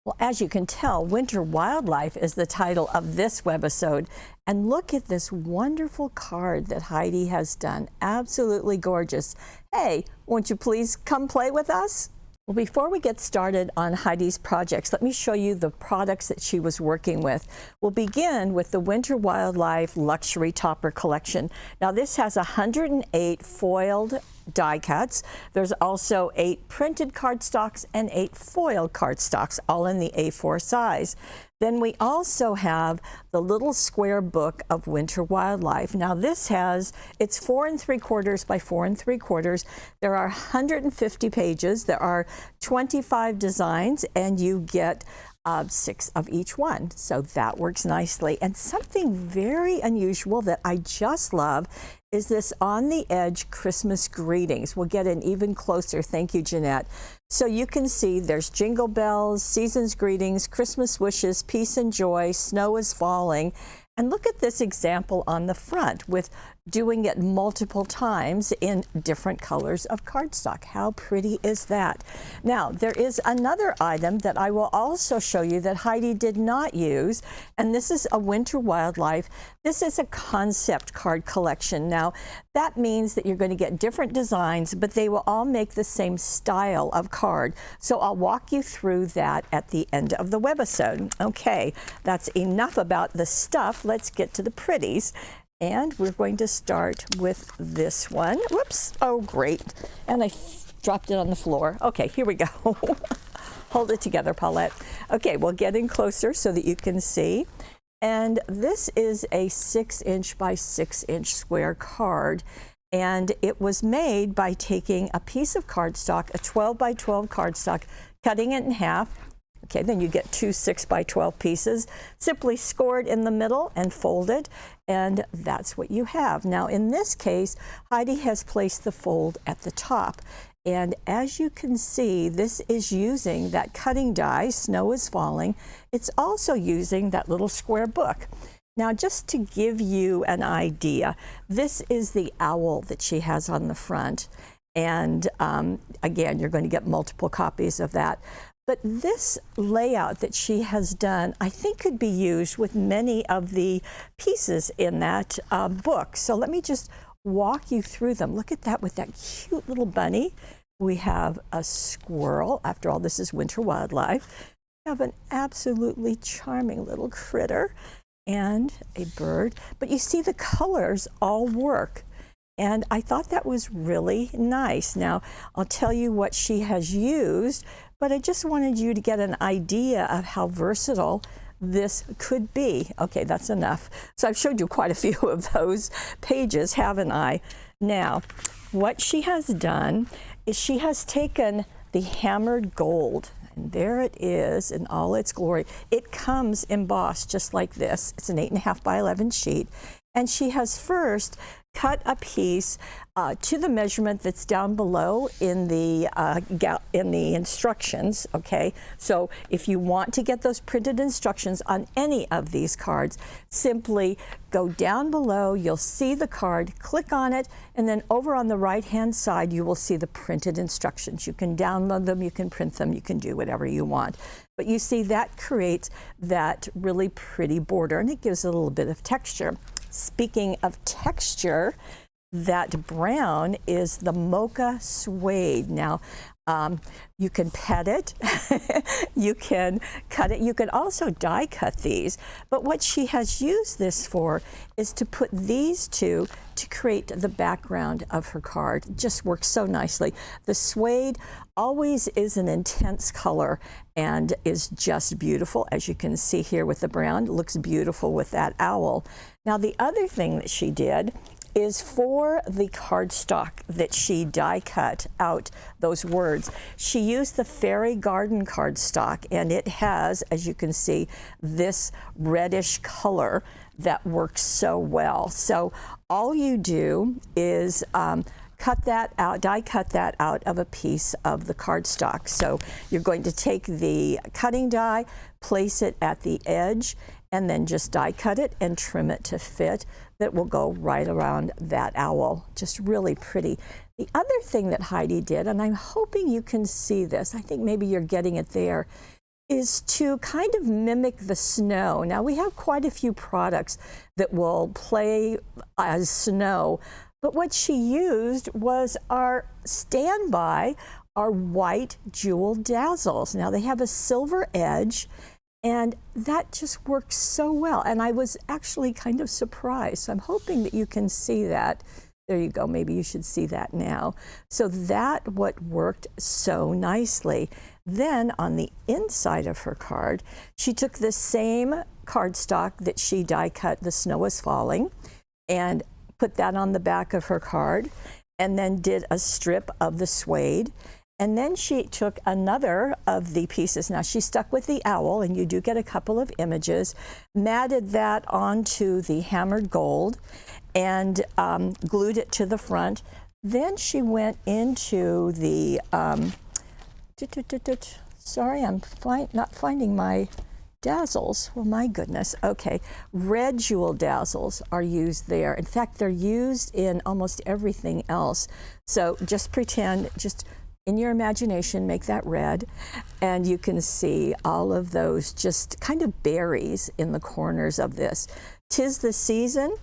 Well, as you can tell, Winter Wildlife is the title of this webisode. And look at this wonderful card that Heidi has done. Absolutely gorgeous. Hey, won't you please come play with us? Well, before we get started on Heidi's projects, let me show you the products that she was working with. We'll begin with the Winter Wildlife Luxury Topper Collection. Now, this has 108 foiled die cuts. There's also 8 printed cardstocks and 8 foiled cardstocks, all in the A4 size. Then we also have the little square book of Winter Wildlife. Now this it's 4 3/4 by 4 3/4. There are 150 pages. There are 25 designs, and you get 6 of each one. So that works nicely. And something very unusual that I just love is this on the edge Christmas greetings. We'll get in even closer. Thank you, Jeanette. So you can see there's Jingle Bells, Season's Greetings, Christmas Wishes, Peace and Joy, Snow is Falling. And look at this example on the front with doing it multiple times in different colors of cardstock. How pretty is that? Now, there is another item that I will also show you that Heidi did not use, and this is a Winter Wildlife. This is a concept card collection. Now, that means that you're going to get different designs, but they will all make the same style of card. So I'll walk you through that at the end of the webisode. Okay, that's enough about the stuff. Let's get to the pretties. And we're going to start with this one. Whoops, oh great. And I dropped it on the floor. Okay, here we go. Hold it together, Paulette. Okay, we'll get in closer so that you can see. And this is a 6" by 6" square card. And it was made by taking a piece of cardstock, a 12 by 12 cardstock, cutting it in half. Okay, then you get 2 6 by 12 pieces, simply scored in the middle and folded, and that's what you have. Now in this case, Heidi has placed the fold at the top. And as you can see, this is using that cutting die, Snow is Falling. It's also using that little square book. Now, just to give you an idea, this is the owl that she has on the front. And again, you're going to get multiple copies of that. But this layout that she has done, I think could be used with many of the pieces in that book. So let me just walk you through them. Look at that with that cute little bunny. We have a squirrel. After all, this is Winter Wildlife. We have an absolutely charming little critter and a bird. But you see the colors all work. And I thought that was really nice. Now, I'll tell you what she has used, but I just wanted you to get an idea of how versatile this could be. Okay, that's enough. So I've showed you quite a few of those pages, haven't I? Now, what she has done is she has taken the hammered gold, and there it is in all its glory. It comes embossed just like this. It's an 8.5 by 11 sheet. And she has first cut a piece to the measurement that's down below in the instructions, okay? So if you want to get those printed instructions on any of these cards, simply go down below, you'll see the card, click on it, and then over on the right-hand side, you will see the printed instructions. You can download them, you can print them, you can do whatever you want. But you see that creates that really pretty border, and it gives it a little bit of texture. Speaking of texture, that brown is the mocha suede. Now, you can pet it, you can cut it, you can also die cut these. But what she has used this for is to put these two to create the background of her card. It just works so nicely. The suede always is an intense color and is just beautiful. As you can see here with the brown, it looks beautiful with that owl. Now, the other thing that she did is for the cardstock that she die cut out those words, she used the Fairy Garden cardstock, and it has, as you can see, this reddish color that works so well. So all you do is cut that out, die cut that out of a piece of the cardstock. So you're going to take the cutting die, place it at the edge, and then just die cut it and trim it to fit. That will go right around that owl. Just really pretty. The other thing that Heidi did, and I'm hoping you can see this, I think maybe you're getting it there, is to kind of mimic the snow. Now, we have quite a few products that will play as snow, but what she used was our standby, our white jewel dazzles. Now, they have a silver edge, and that just works so well. And I was actually kind of surprised. So I'm hoping that you can see that. There you go. Maybe you should see that now. So that what worked so nicely. Then on the inside of her card, she took the same cardstock that she die cut The Snow Is Falling and put that on the back of her card, and then did a strip of the suede. And then she took another of the pieces. Now, she stuck with the owl, and you do get a couple of images, matted that onto the hammered gold, and glued it to the front. Then she went into the, sorry, I'm not finding my dazzles. Well, my goodness. Okay, red jewel dazzles are used there. In fact, they're used in almost everything else. So just pretend, just in your imagination, make that red, and you can see all of those just kind of berries in the corners of this. 'Tis the Season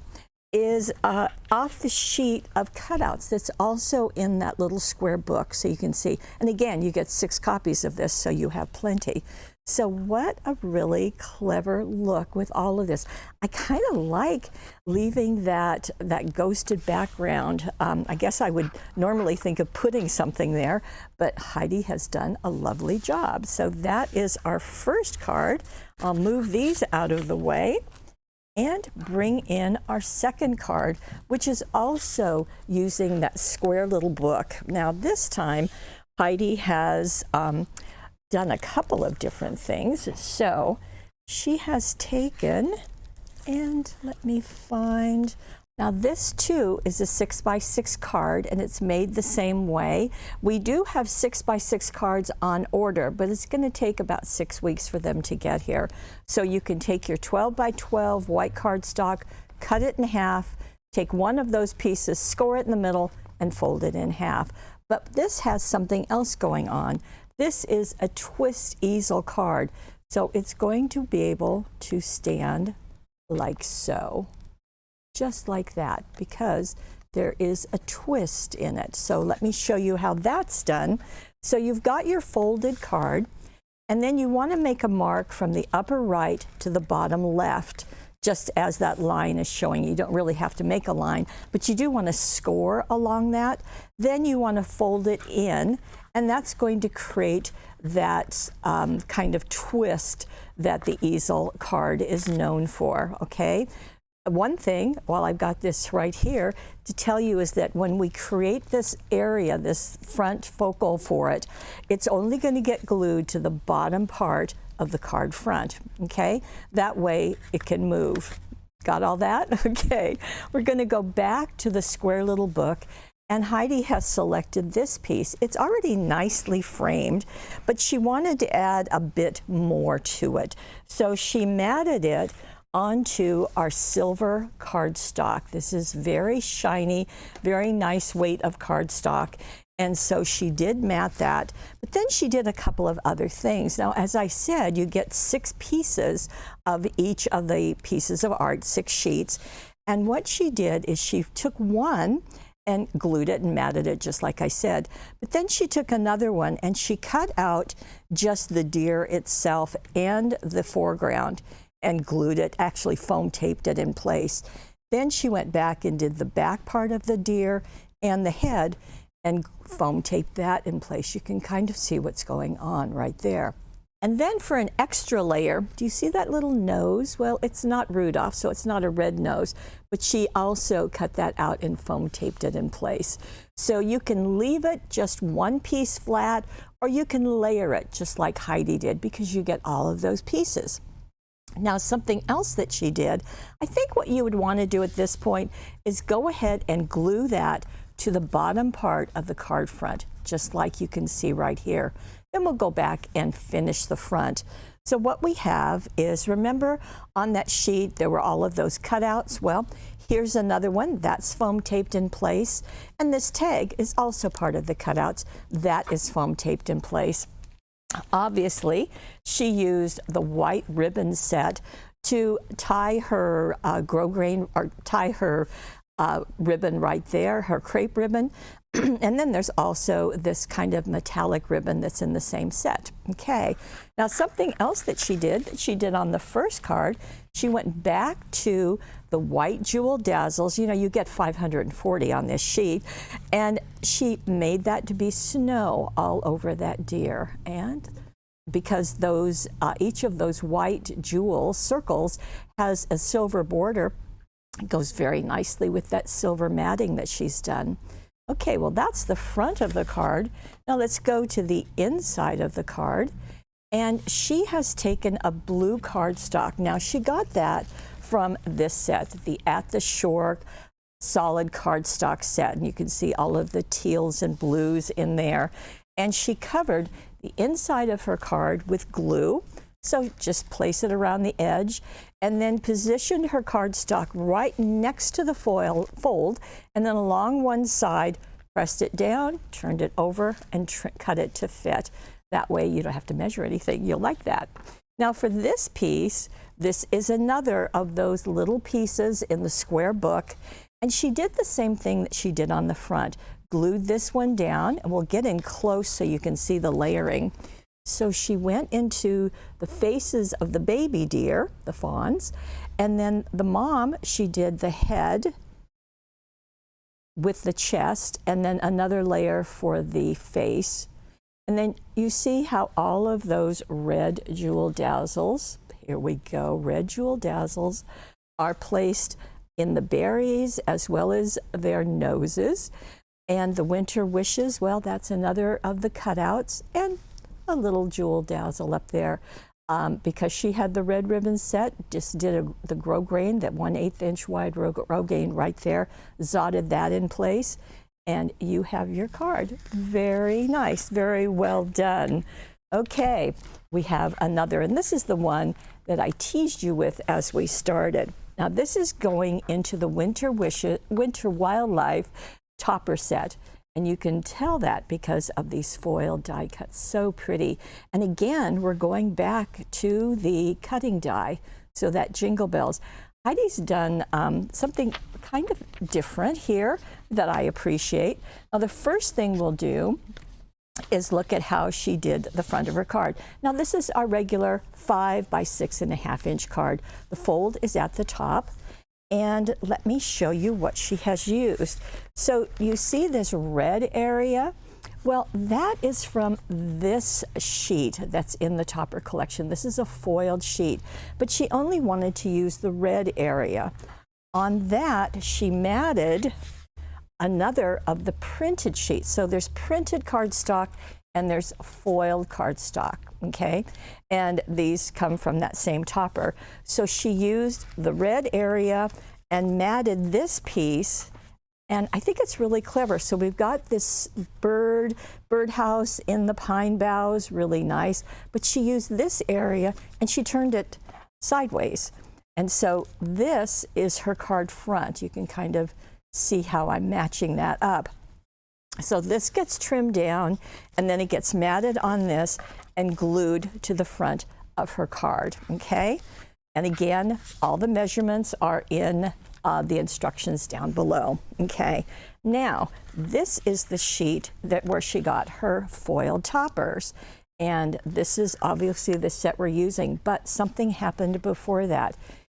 is off the sheet of cutouts that's also in that little square book, so you can see. And again, you get 6 copies of this, so you have plenty. So what a really clever look with all of this. I kind of like leaving that ghosted background. I guess I would normally think of putting something there, but Heidi has done a lovely job. So that is our first card. I'll move these out of the way and bring in our second card, which is also using that square little book. Now this time, Heidi has done a couple of different things. So she has taken, and let me find, now this too is a 6x6 card, and it's made the same way. We do have 6x6 cards on order, but it's going to take about 6 weeks for them to get here. So you can take your 12x12 white cardstock, cut it in half, take one of those pieces, score it in the middle, and fold it in half. But this has something else going on. This is a twist easel card, so it's going to be able to stand like so, just like that, because there is a twist in it. So let me show you how that's done. So you've got your folded card, and then you want to make a mark from the upper right to the bottom left, just as that line is showing. You don't really have to make a line, but you do want to score along that. Then you want to fold it in, and that's going to create that kind of twist that the easel card is known for, okay? One thing, while I've got this right here, to tell you is that when we create this area, this front focal for it, it's only going to get glued to the bottom part of the card front, okay? That way it can move. Got all that? Okay. We're going to go back to the square little book, and Heidi has selected this piece. It's already nicely framed, but she wanted to add a bit more to it. So she matted it onto our silver cardstock. This is very shiny, very nice weight of cardstock. And so she did mat that, but then she did a couple of other things. Now, as I said, you get 6 pieces of each of the pieces of art, 6 sheets. And what she did is she took one and glued it and matted it, just like I said. But then she took another one and she cut out just the deer itself and the foreground and glued it, actually foam taped it in place. Then she went back and did the back part of the deer and the head and foam taped that in place. You can kind of see what's going on right there. And then for an extra layer, do you see that little nose? Well, it's not Rudolph, so it's not a red nose, but she also cut that out and foam taped it in place. So you can leave it just one piece flat, or you can layer it just like Heidi did, because you get all of those pieces. Now, something else that she did, I think what you would want to do at this point is go ahead and glue that to the bottom part of the card front, just like you can see right here. Then we'll go back and finish the front. So what we have is, remember on that sheet there were all of those cutouts? Well, here's another one that's foam taped in place, and this tag is also part of the cutouts that is foam taped in place. Obviously, she used the white ribbon set to tie her grosgrain, or tie her ribbon right there, her crepe ribbon. And then there's also this kind of metallic ribbon that's in the same set. Okay, now something else that she did on the first card, she went back to the white jewel dazzles. You know, you get 540 on this sheet, and she made that to be snow all over that deer. And because those each of those white jewel circles has a silver border, it goes very nicely with that silver matting that she's done. Okay, well, that's the front of the card. Now let's go to the inside of the card. And she has taken a blue cardstock. Now she got that from this set, the At the Shore solid cardstock set. And you can see all of the teals and blues in there. And she covered the inside of her card with glue. So just place it around the edge, and then position her cardstock right next to the fold, and then along one side, pressed it down, turned it over, and cut it to fit. That way you don't have to measure anything. You'll like that. Now for this piece, this is another of those little pieces in the square book, and she did the same thing that she did on the front. Glued this one down, and we'll get in close so you can see the layering. So she went into the faces of the baby deer, the fawns, and then the mom, she did the head with the chest, and then another layer for the face. And then you see how all of those red jewel dazzles, here we go, red jewel dazzles, are placed in the berries as well as their noses. And the winter wishes, well, that's another of the cutouts, and a little jewel dazzle up there. Because she had the red ribbon set, just did the grosgrain, that 1/8 inch wide grosgrain right there, zotted that in place, and you have your card. Very nice, very well done. Okay, we have another, and this is the one that I teased you with as we started. Now this is going into the Winter Wildlife topper set. And you can tell that because of these foil die cuts, so pretty. And again, we're going back to the cutting die, so that Jingle Bells. Heidi's done something kind of different here that I appreciate. Now the first thing we'll do is look at how she did the front of her card. Now this is our regular 5 by 6.5 inch card. The fold is at the top. And let me show you what she has used. So you see this red area? Well, that is from this sheet that's in the topper collection. This is a foiled sheet, but she only wanted to use the red area. On that, she matted another of the printed sheets. So there's printed cardstock and there's foiled cardstock, okay? And these come from that same topper. So she used the red area and matted this piece, and I think it's really clever. So we've got this birdhouse in the pine boughs, really nice, but she used this area and she turned it sideways. And so this is her card front. You can kind of see how I'm matching that up. So this gets trimmed down, and then it gets matted on this and glued to the front of her card, okay? And again, all the measurements are in the instructions down below, okay? Now, this is the sheet where she got her foiled toppers. And this is obviously the set we're using, but something happened before that.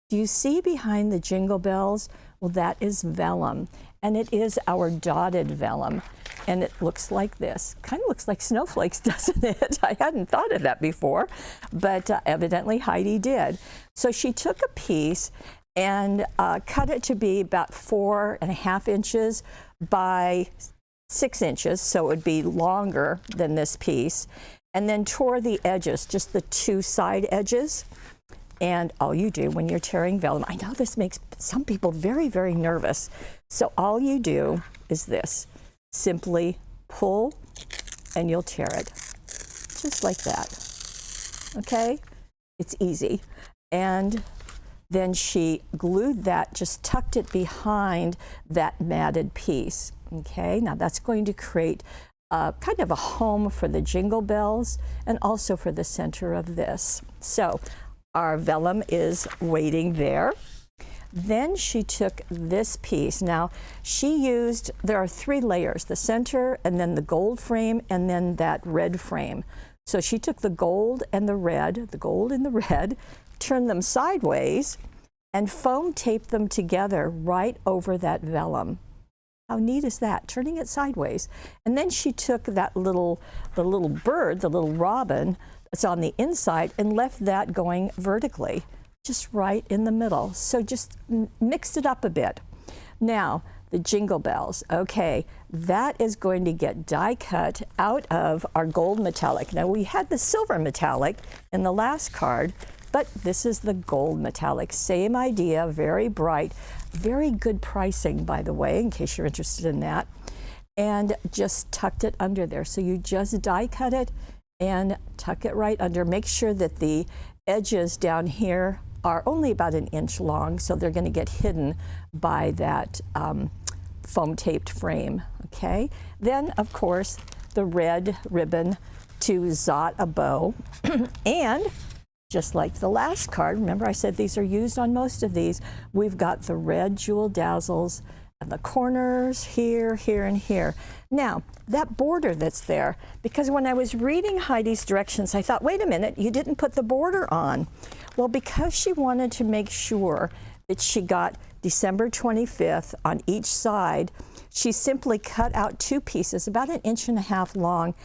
Do you see behind the Jingle Bells? Well, that is vellum, and it is our dotted vellum. And it looks like this. Kind of looks like snowflakes, doesn't it? I hadn't thought of that before, but evidently Heidi did. So she took a piece and cut it to be about 4.5 inches by 6 inches, so it would be longer than this piece, and then tore the edges, just the 2 side edges. And all you do when you're tearing vellum, I know this makes some people very, very nervous. So all you do is this. Simply pull and you'll tear it. Just like that. Okay? It's easy. And then she glued that, just tucked it behind that matted piece. Okay? Now that's going to create kind of a home for the Jingle Bells and also for the center of this. So our vellum is waiting there. Then she took this piece. Now she used, there are 3 layers, the center and then the gold frame and then that red frame. So she took the gold and the red, turned them sideways and foam taped them together right over that vellum. How neat is that? Turning it sideways. And then she took that the little bird, the little robin that's on the inside and left that going vertically, just right in the middle. So just mixed it up a bit. Now, the Jingle Bells. Okay, that is going to get die cut out of our gold metallic. Now, we had the silver metallic in the last card, but this is the gold metallic. Same idea, very bright, very good pricing, by the way, in case you're interested in that. And just tucked it under there. So you just die cut it and tuck it right under. Make sure that the edges down here are only about 1 inch long, so they're going to get hidden by that foam taped frame. Okay. Then, of course, the red ribbon to zot a bow. And just like the last card, remember I said these are used on most of these, we've got the red jewel dazzles and the corners here, here, and here. Now, that border that's there, because when I was reading Heidi's directions, I thought, wait a minute, you didn't put the border on. Well, because she wanted to make sure that she got December 25th on each side, she simply cut out 2 pieces, about 1.5 inches long,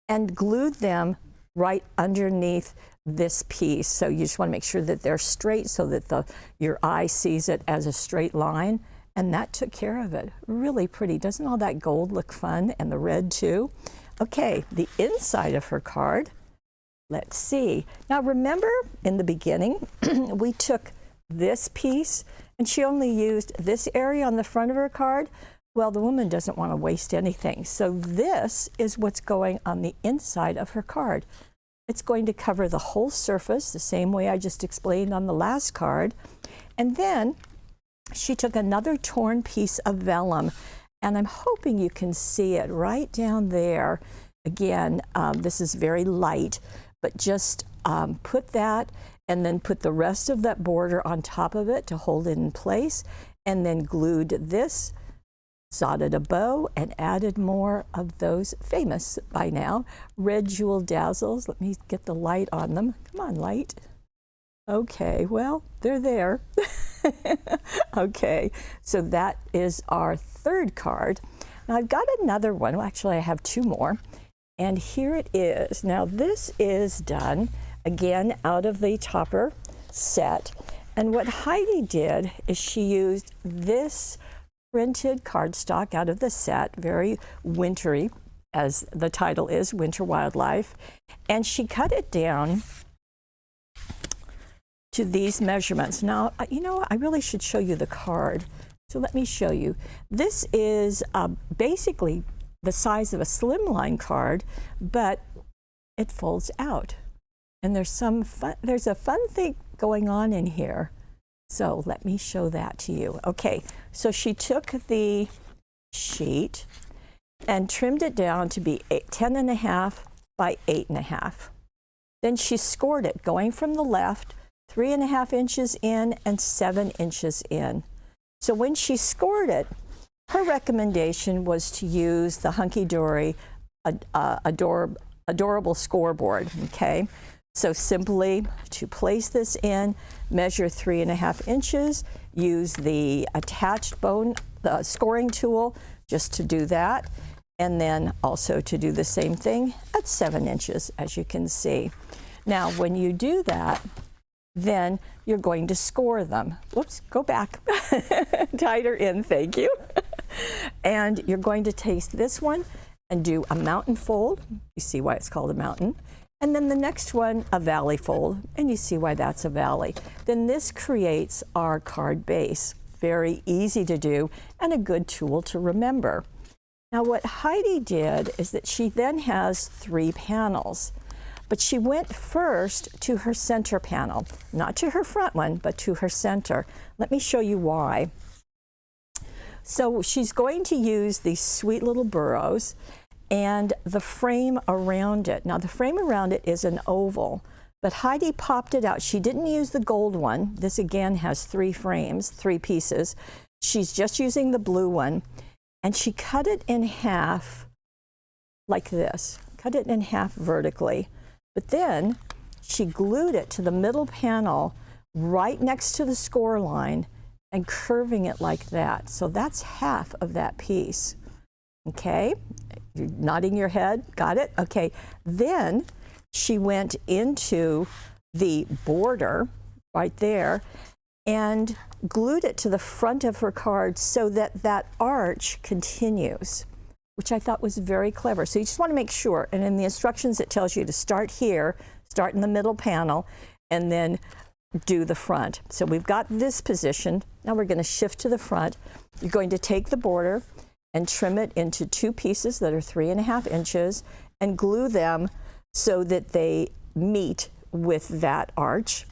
and glued them right underneath this piece. So you just want to make sure that they're straight so that your eye sees it as a straight line. And that took care of it. Really pretty. Doesn't all that gold look fun? And the red too. Okay, the inside of her card. Let's see. Now remember in the beginning, we took this piece and she only used this area on the front of her card. Well, the woman doesn't want to waste anything. So this is what's going on the inside of her card. It's going to cover the whole surface the same way I just explained on the last card. And then she took another torn piece of vellum, and I'm hoping you can see it right down there. Again, this is very light, but just put that and then put the rest of that border on top of it to hold it in place, and then glued this, zotted a bow, and added more of those famous by now red jewel dazzles. Let me get the light on them. Come on, light. Okay, well, they're there. Okay, so that is our 3rd card. Now I've got another one. Well, actually, I have 2 more. And here it is. Now this is done, again, out of the topper set. And what Heidi did is she used this printed cardstock out of the set, very wintry, as the title is, Winter Wildlife. And she cut it down to these measurements. Now, you know, I really should show you the card. So let me show you. This is basically the size of a slimline card, but it folds out. And there's a fun thing going on in here. So let me show that to you. Okay, so she took the sheet and trimmed it down to be 10.5 by 8.5. Then she scored it, going from the left, 3.5 inches in and 7 inches in. So when she scored it, her recommendation was to use the Hunkydory adorable scoreboard, okay? So simply to place this in, measure 3.5 inches, use the attached bone, the scoring tool, just to do that, and then also to do the same thing at 7 inches, as you can see. Now, when you do that, then you're going to score them. Whoops, go back. Tighter in, thank you. And you're going to take this one and do a mountain fold. You see why it's called a mountain. And then the next one, a valley fold, and you see why that's a valley. Then this creates our card base. Very easy to do and a good tool to remember. Now what Heidi did is that she then has 3 panels. But she went first to her center panel, not to her front one, but to her center. Let me show you why. So she's going to use these sweet little burrows, and the frame around it. Now the frame around it is an oval, but Heidi popped it out. She didn't use the gold one. This again has 3 frames, 3 pieces. She's just using the blue one, and she cut it in half like this. Cut it in half vertically, but then she glued it to the middle panel right next to the score line and curving it like that. So that's half of that piece. Okay, you're nodding your head, got it? Okay, then she went into the border right there and glued it to the front of her card so that that arch continues, which I thought was very clever. So you just want to make sure, and in the instructions it tells you to start here, start in the middle panel, and then do the front. So we've got this position. Now we're going to shift to the front. You're going to take the border and trim it into 2 pieces that are 3.5 inches and glue them so that they meet with that arch.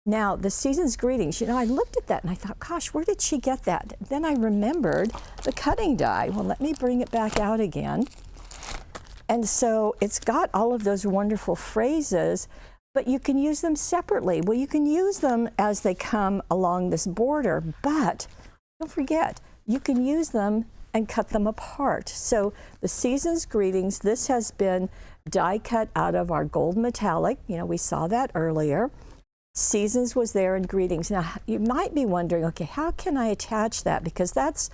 Now the season's greetings, you know, I looked at that and I thought, gosh, where did she get that? Then I remembered the cutting die. Well, let me bring it back out again. And so it's got all of those wonderful phrases, but you can use them separately. Well, you can use them as they come along this border, but don't forget, you can use them and cut them apart. So the season's greetings, this has been die cut out of our gold metallic. You know, we saw that earlier. Seasons was there in greetings. Now you might be wondering, okay, how can I attach that? Because that's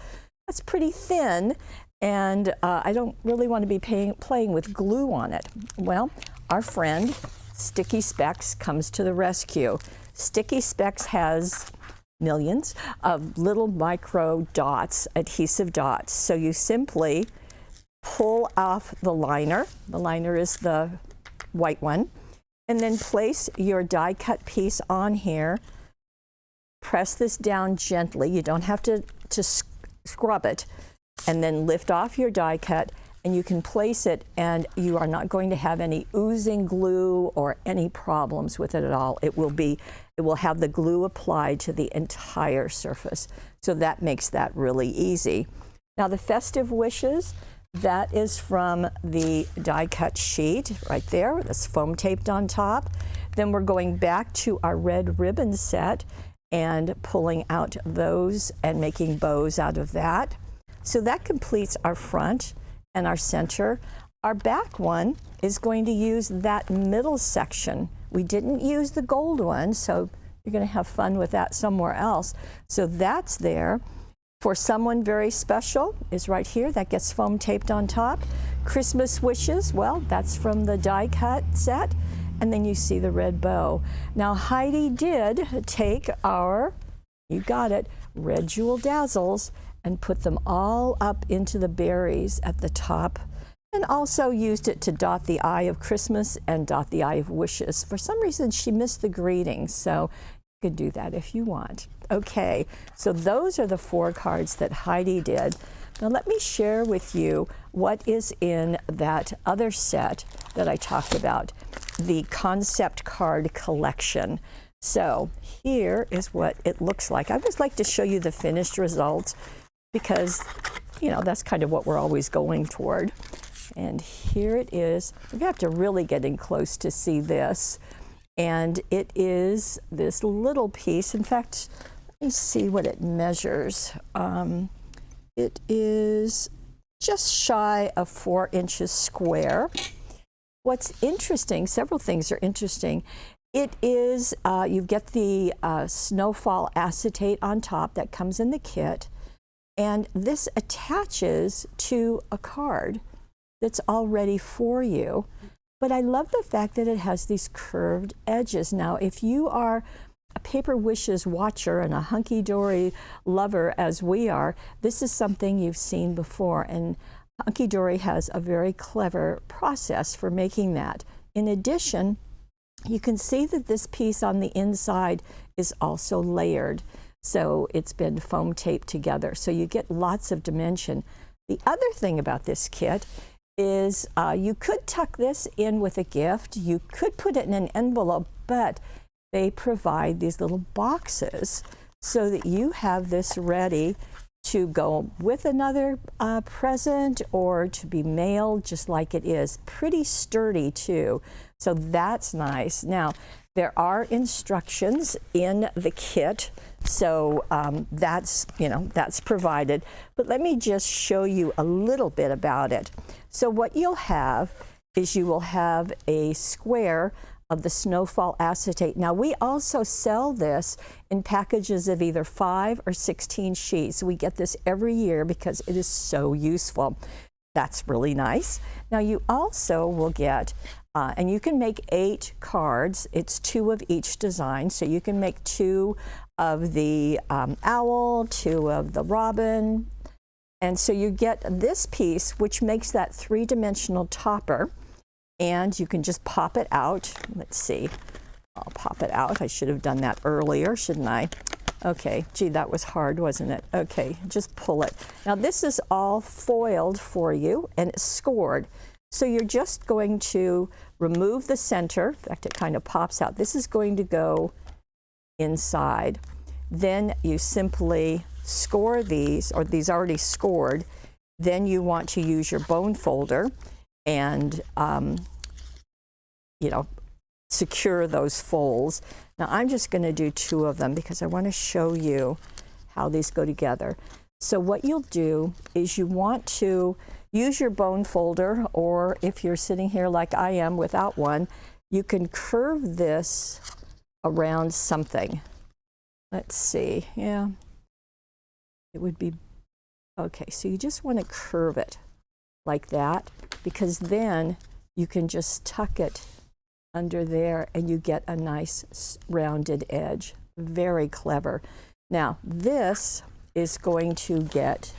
pretty thin, and I don't really want to be playing with glue on it. Well, our friend Sticky Specs comes to the rescue. Sticky Specs has millions of little micro dots, adhesive dots. So you simply pull off the liner. The liner is the white one. And then place your die cut piece on here. Press this down gently. You don't have to scrub it. And then lift off your die cut, and you can place it, and you are not going to have any oozing glue or any problems with it at all. It will have the glue applied to the entire surface. So that makes that really easy. Now the festive wishes, that is from the die cut sheet right there. That's foam taped on top. Then we're going back to our red ribbon set and pulling out those and making bows out of that. So that completes our front and our center. Our back one is going to use that middle section. We didn't use the gold one, so you're going to have fun with that somewhere else. So that's there. For someone very special is right here. That gets foam taped on top. Christmas wishes, well, that's from the die cut set. And then you see the red bow. Now Heidi did take our, you got it, red jewel dazzles and put them all up into the berries at the top, and also used it to dot the eye of Christmas and dot the eye of wishes. For some reason she missed the greetings, so you could do that if you want. Okay, so those are the 4 cards that Heidi did. Now let me share with you what is in that other set that I talked about, the concept card collection. So here is what it looks like. I always like to show you the finished results because, you know, that's kind of what we're always going toward. And here it is. We're gonna have to really get in close to see this. And it is this little piece. In fact, let me see what it measures. It is just shy of 4 inches square. What's interesting, several things are interesting. It is, you get the snowfall acetate on top that comes in the kit, and this attaches to a card that's all ready for you. But I love the fact that it has these curved edges. Now, if you are a Paper Wishes watcher and a Hunkydory lover as we are, this is something you've seen before, and Hunkydory has a very clever process for making that. In addition, you can see that this piece on the inside is also layered. So it's been foam taped together. So you get lots of dimension. The other thing about this kit is you could tuck this in with a gift. You could put it in an envelope, but they provide these little boxes so that you have this ready to go with another present or to be mailed just like it is. Pretty sturdy too, so that's nice. Now, there are instructions in the kit, so that's provided. But let me just show you a little bit about it. So what you'll have is you will have a square of the snowfall acetate. Now, we also sell this in packages of either 5 or 16 sheets. We get this every year because it is so useful. That's really nice. Now, you also will get, and you can make 8 cards. It's 2 of each design. So you can make 2 of the owl, 2 of the robin. And so you get this piece, which makes that 3-dimensional topper. And you can just pop it out. Let's see, I'll pop it out. I should have done that earlier, shouldn't I? Okay, gee, that was hard, wasn't it? Okay, just pull it. Now this is all foiled for you and it's scored. So you're just going to remove the center. In fact, it kind of pops out. This is going to go inside. Then you simply score these, or these already scored. Then you want to use your bone folder and secure those folds. Now I'm just going to do 2 of them because I want to show you how these go together. So what you'll do is you want to use your bone folder, or if you're sitting here like I am without one, you can curve this around something. Let's see, yeah, it would be, okay, so you just want to curve it like that, because then you can just tuck it under there and you get a nice rounded edge. Very clever. Now this is going to get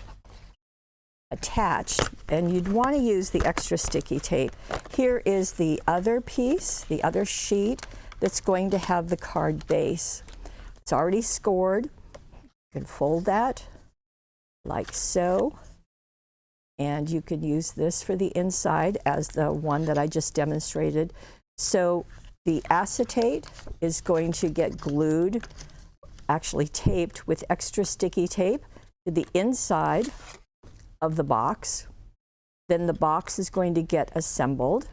attached, and you'd want to use the extra sticky tape. Here is the other piece, the other sheet that's going to have the card base. It's already scored. You can fold that like so. And you can use this for the inside as the one that I just demonstrated. So the acetate is going to get glued, actually taped with extra sticky tape to the inside of the box. Then the box is going to get assembled.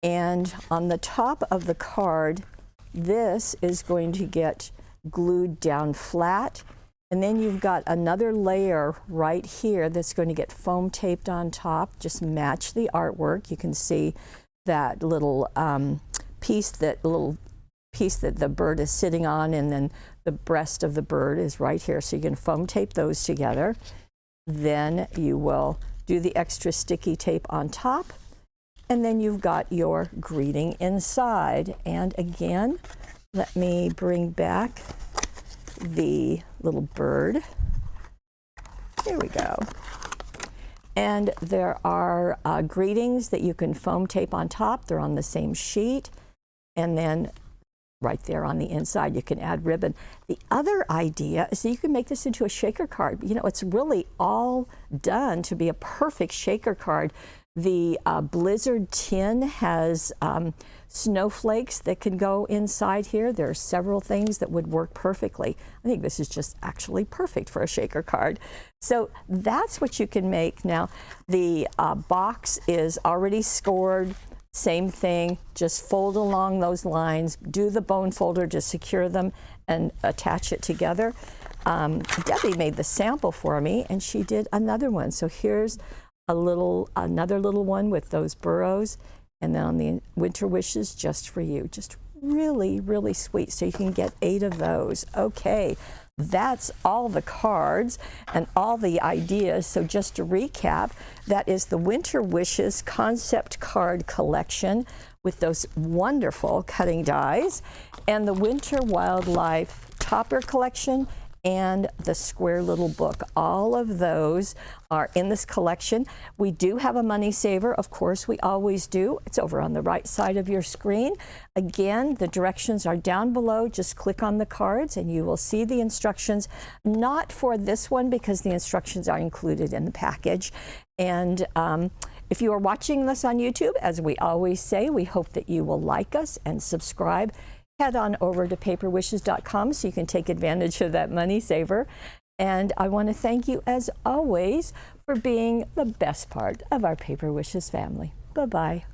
And on the top of the card, this is going to get glued down flat. And then you've got another layer right here that's going to get foam taped on top. Just match the artwork. You can see that little piece that the bird is sitting on, and then the breast of the bird is right here. So you can foam tape those together. Then you will do the extra sticky tape on top, and then you've got your greeting inside. And again, let me bring back the little bird. Here we go. And there are greetings that you can foam tape on top. They're on the same sheet. And then right there on the inside, you can add ribbon. The other idea is that you can make this into a shaker card. You know, it's really all done to be a perfect shaker card. The Blizzard tin has snowflakes that can go inside here. There are several things that would work perfectly. I think this is just actually perfect for a shaker card. So that's what you can make. Now, the box is already scored. Same thing, just fold along those lines, do the bone folder to secure them and attach it together. Debbie made the sample for me, and she did another one. So here's another little one with those burrows, and then on the winter wishes just for you. Just really, really sweet. So you can get 8 of those. Okay, that's all the cards and all the ideas. So just to recap, that is the Winter Wishes concept card collection with those wonderful cutting dies, and the Winter Wildlife topper collection, and the square little book. All of those are in this collection. We do have a money saver, of course, we always do. It's over on the right side of your screen. Again, the directions are down below. Just click on the cards and you will see the instructions. Not for this one because the instructions are included in the package. And if you are watching this on YouTube, as we always say, we hope that you will like us and subscribe. Head on over to paperwishes.com so you can take advantage of that money saver. And I want to thank you, as always, for being the best part of our Paper Wishes family. Bye-bye.